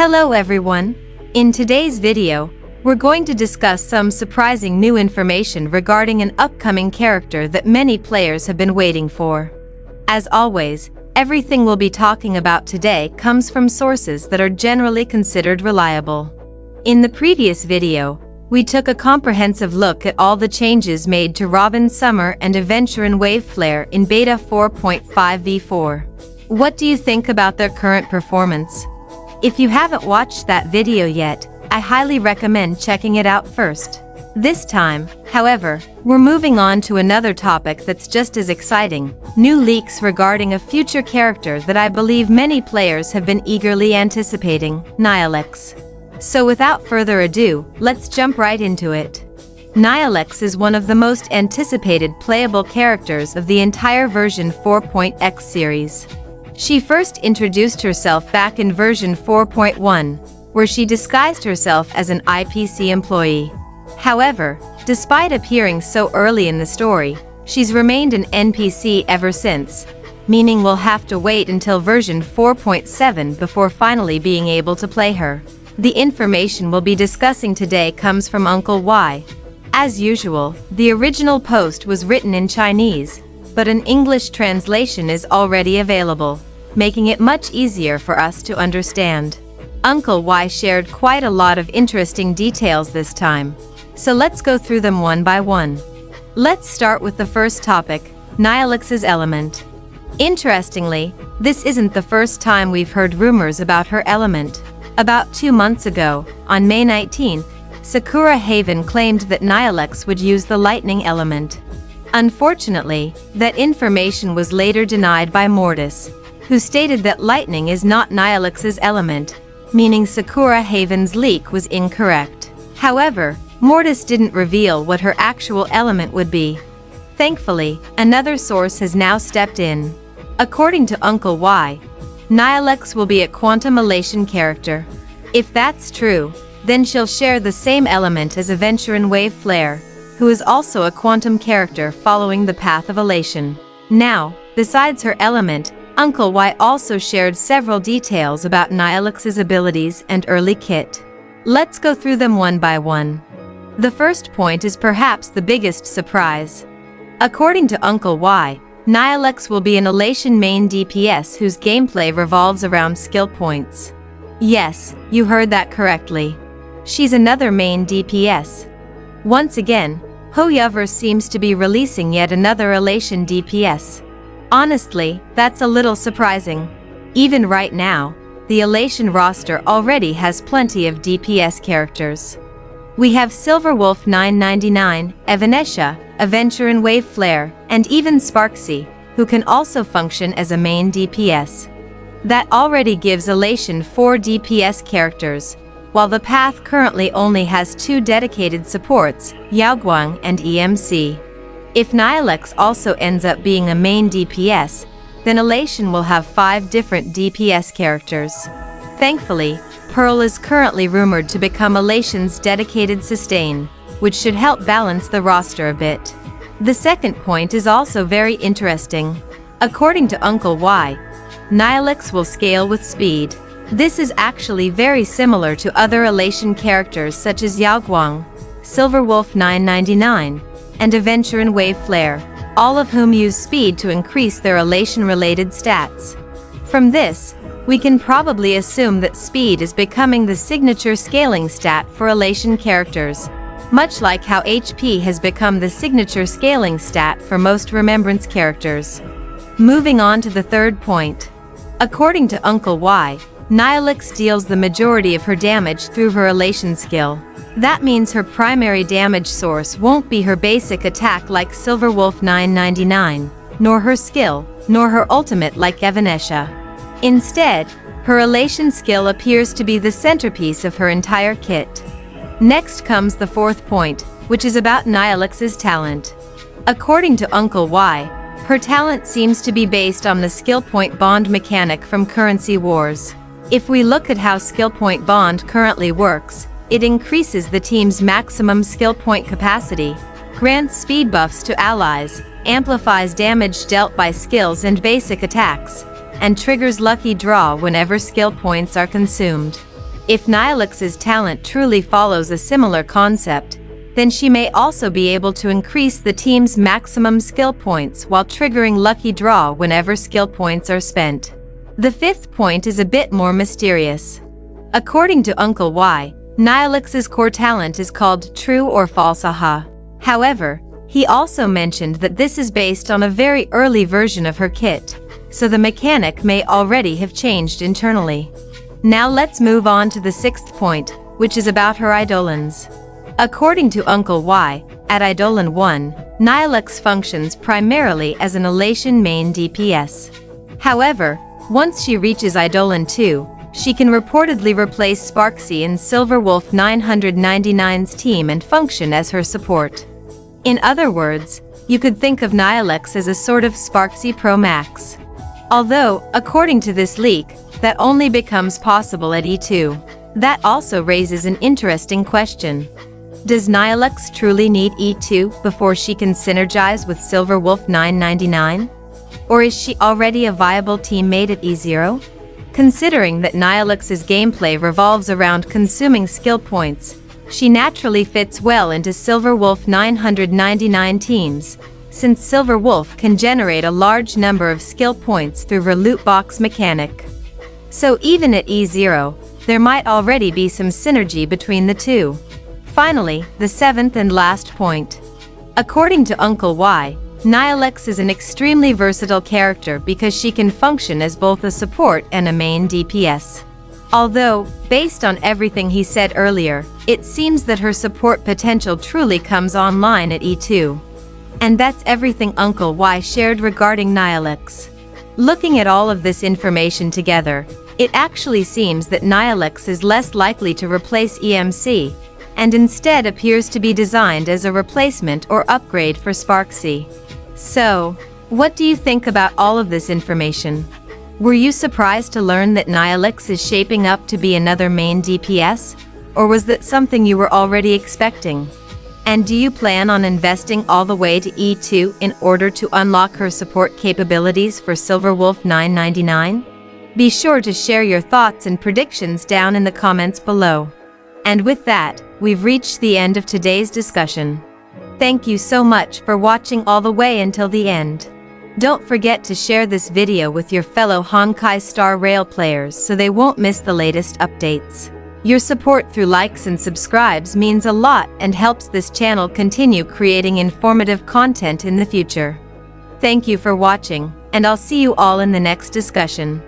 Hello everyone! In today's video, we're going to discuss some surprising new information regarding an upcoming character that many players have been waiting for. As always, everything we'll be talking about today comes from sources that are generally considered reliable. In the previous video, we took a comprehensive look at all the changes made to Robin Summer and Aventurin Wave Flare in Beta 4.5 v4. What do you think about their current performance? If you haven't watched that video yet, I highly recommend checking it out first. This time, however, we're moving on to another topic that's just as exciting, new leaks regarding a future character that I believe many players have been eagerly anticipating, Nylex. So without further ado, let's jump right into it. Nylex is one of the most anticipated playable characters of the entire version 4.x series. She first introduced herself back in version 4.1, where she disguised herself as an IPC employee. However, despite appearing so early in the story, she's remained an NPC ever since, meaning we'll have to wait until version 4.7 before finally being able to play her. The information we'll be discussing today comes from Uncle Y. As usual, the original post was written in Chinese, but an English translation is already available, making it much easier for us to understand. Uncle Y shared quite a lot of interesting details this time, so let's go through them one by one. Let's start with the first topic, Nihilex's element. Interestingly, this isn't the first time we've heard rumors about her element. About 2 months ago, on May 19th, Sakura Haven claimed that Nylex would use the lightning element. Unfortunately, that information was later denied by Mortis, who stated that lightning is not Nihilex's element, meaning Sakura Haven's leak was incorrect. However, Mortis didn't reveal what her actual element would be. Thankfully, another source has now stepped in. According to Uncle Y, Nylex will be a quantum elation character. If that's true, then she'll share the same element as Aventurin Wave Flare, who is also a quantum character following the path of elation. Now, besides her element, Uncle Y also shared several details about Nihilex's abilities and early kit. Let's go through them one by one. The first point is perhaps the biggest surprise. According to Uncle Y, Nylex will be an Elation main DPS whose gameplay revolves around skill points. Yes, you heard that correctly. She's another main DPS. Once again, Hoyoverse seems to be releasing yet another Elation DPS. Honestly, that's a little surprising. Even right now, the Elation roster already has plenty of DPS characters. We have Silverwolf 999, Evanescia, Aventurin Wave Flare, and even Sparksy, who can also function as a main DPS. That already gives Elation 4 DPS characters, while the path currently only has 2 dedicated supports, Yaoguang and EMC. If Nylex also ends up being a main DPS, then Elation will have 5 different DPS characters. Thankfully, Pearl is currently rumored to become Elation's dedicated sustain, which should help balance the roster a bit. The second point is also very interesting. According to Uncle Y, Nylex will scale with speed. This is actually very similar to other Elation characters such as Yaoguang, Silverwolf 999, and Aventurin Wave Flare, all of whom use speed to increase their Elation-related stats. From this, we can probably assume that speed is becoming the signature scaling stat for Elation characters, much like how HP has become the signature scaling stat for most Remembrance characters. Moving on to the third point. According to Uncle Y, Nylex deals the majority of her damage through her Elation skill. That means her primary damage source won't be her basic attack like Silverwolf 999, nor her skill, nor her ultimate like Evanescia. Instead, her Elation skill appears to be the centerpiece of her entire kit. Next comes the fourth point, which is about Nihilex's talent. According to Uncle Y, her talent seems to be based on the skill point bond mechanic from Currency Wars. If we look at how skill point bond currently works, it increases the team's maximum skill point capacity, grants speed buffs to allies, amplifies damage dealt by skills and basic attacks, and triggers lucky draw whenever skill points are consumed. If Nylux's talent truly follows a similar concept, then she may also be able to increase the team's maximum skill points while triggering lucky draw whenever skill points are spent. The fifth point is a bit more mysterious. According to Uncle Y, Nylux's core talent is called True or False Aha. However, he also mentioned that this is based on a very early version of her kit, so the mechanic may already have changed internally. Now let's move on to the sixth point, which is about her Eidolons. According to Uncle Y, at Eidolon 1, Nylex functions primarily as an Elation main DPS. However, once she reaches Eidolon 2, she can reportedly replace Sparksy in Silverwolf 999's team and function as her support. In other words, you could think of Nylex as a sort of Sparksy Pro Max. Although, according to this leak, that only becomes possible at E2. That also raises an interesting question. Does Nylex truly need E2 before she can synergize with Silverwolf 999? Or is she already a viable teammate at E0? Considering that Nylux's gameplay revolves around consuming skill points, she naturally fits well into Silverwolf 999 teams, since Silverwolf can generate a large number of skill points through her loot box mechanic. So even at E0, there might already be some synergy between the two. Finally, the seventh and last point. According to Uncle Y, Nylex is an extremely versatile character because she can function as both a support and a main DPS. Although, based on everything he said earlier, it seems that her support potential truly comes online at E2. And that's everything Uncle Y shared regarding Nylex. Looking at all of this information together, it actually seems that Nylex is less likely to replace EMC, and instead appears to be designed as a replacement or upgrade for Sparksy. So, what do you think about all of this information? Were you surprised to learn that Nylex is shaping up to be another main DPS, or was that something you were already expecting? And do you plan on investing all the way to E2 in order to unlock her support capabilities for Silverwolf 999? Be sure to share your thoughts and predictions down in the comments below. And with that, we've reached the end of today's discussion. Thank you so much for watching all the way until the end. Don't forget to share this video with your fellow Honkai starrail players so they won't miss the latest updates. Your support through likes and subscribes means a lot and helps this channel continue creating informative content in the future. Thank you for watching, and I'll see you all in the next discussion.